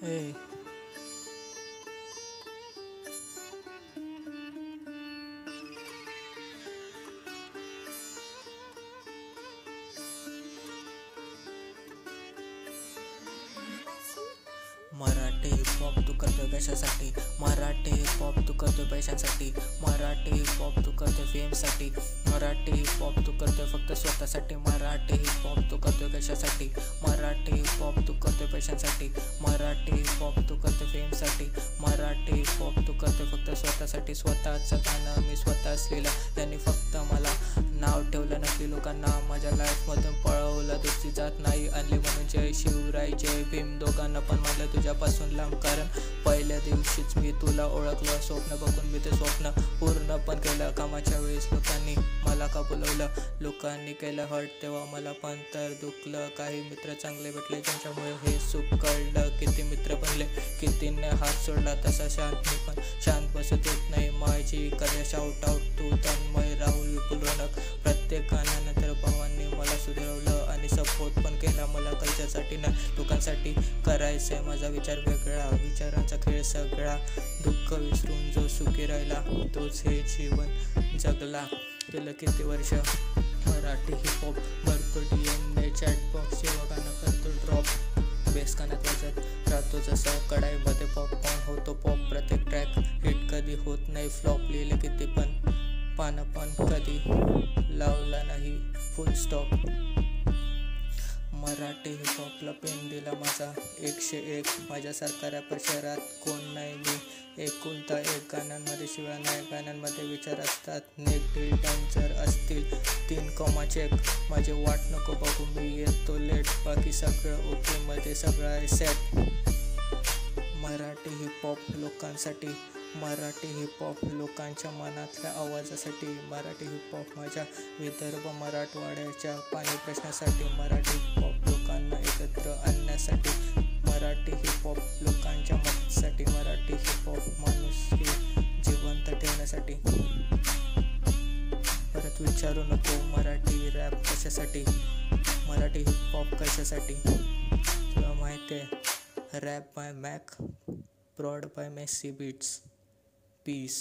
Hey. Marathi hip hop तू करतोय कशासाठी? Marathi hip hop तू करतोय पैशांसाठी? मराठी हिपहॉप तू करतोय फेमसाठी? मराठी हिपहॉप तू करतोय फक्त स्वतःसाठी? मराठी हिपहॉप तू करतोय कशासाठी? मराठी हिपहॉप तू करतोय पैशांसाठी? मराठी हिपहॉप तू करतोय फेमसाठी? मराठी हिपहॉप तू करतोय फक्त स्वतःसाठी? स्वतःचं गाणं मी स्वतःच लिहिलं, त्यांनी फक्त मला नाव ठेवलं, नक्की लोकांना माझ्या लाईफमधून पळवलं. दुसरी जात नाही आणली म्हणून जय शिवराय जय भीम, दोघांना पण म्हणलं तुझ्यापासून लांब, कारण पहिल्या दिवशीच मी तुला ओळखलं. स्वप्न बघून मी ते स्वप्न पूर्ण पण केलं. कामाच्या वेळेस लोकांनी मला का बोलवलं, लोकांनी केलं हर्ट, तेव्हा मला पण तर दुखलं. काही मित्र चांगले भेटले ज्यांच्यामुळे हे सुख कळलं. किती मित्र बनले, कितीने हात सोडला, तसा शांत मी पण शांत बसत येत नाही. माझी करिअर शाउट आउट तू तन्मय राहुल विपुल रौनक. प्रत्येक गाण्यानंतर भावांनी मला सुधारवलं आणि सपोर्ट पण केला मला. कशासाठी ना लोकांसाठी करायचंय माझा विचार वेगळा, विचारांचा खेळ सगळा. दुःख विसरून जो सुखी राहिला तोच हे जीवन जगला. गेलं किती वर्ष मराठी हिपहॉप भरतो DM चॅटबॉक्स, जेव्हा गाणं करतो ड्रॉप, बेस कानात वाजत राहतो जसा कढाईमध्ये पॉपकॉर्न होतो पॉप. प्रत्येक ट्रॅक हिट कधी होत नाही फ्लॉप, लिहिले किती पण पानं पण कधी लावला नाही फुल स्टॉप. मराठी हिपहॉपला पेन दिला माझा 101, माझ्यासारखा रॅपर शहरात कोण नाही. मी एकुलता एक, गाण्यांमध्ये शिवाय नाही, गाण्यांमध्ये विचार असतात. नेक डील डान्सर असतील 3 कॉमा चेक, माझे वाट नको बघू मी येतो लेट, बाकी सगळं ओके मध्ये सगळं आहे सेट. मराठी हिपहॉप लोकांसाठी, मराठी हिपहॉप लोकांच्या मनातल्या आवाजासाठी. मराठी हिपहॉप माझ्या विदर्भ मराठवाड्याच्या पाणी प्रश्नासाठी. मराठी हिपहॉप लोकांना एकत्र आणण्यासाठी. मराठी हिपहॉप लोकांच्या मदतीसाठी. मराठी हिपहॉप माणुसकी जिवंत ठेवण्यासाठी. परत विचारू नको मराठी रॅप कशासाठी, मराठी हिपहॉप कशासाठी. तुला माहिती आहे, रॅप बाय मॅक, प्रॉड बाय मेसी बीट्स. Peace.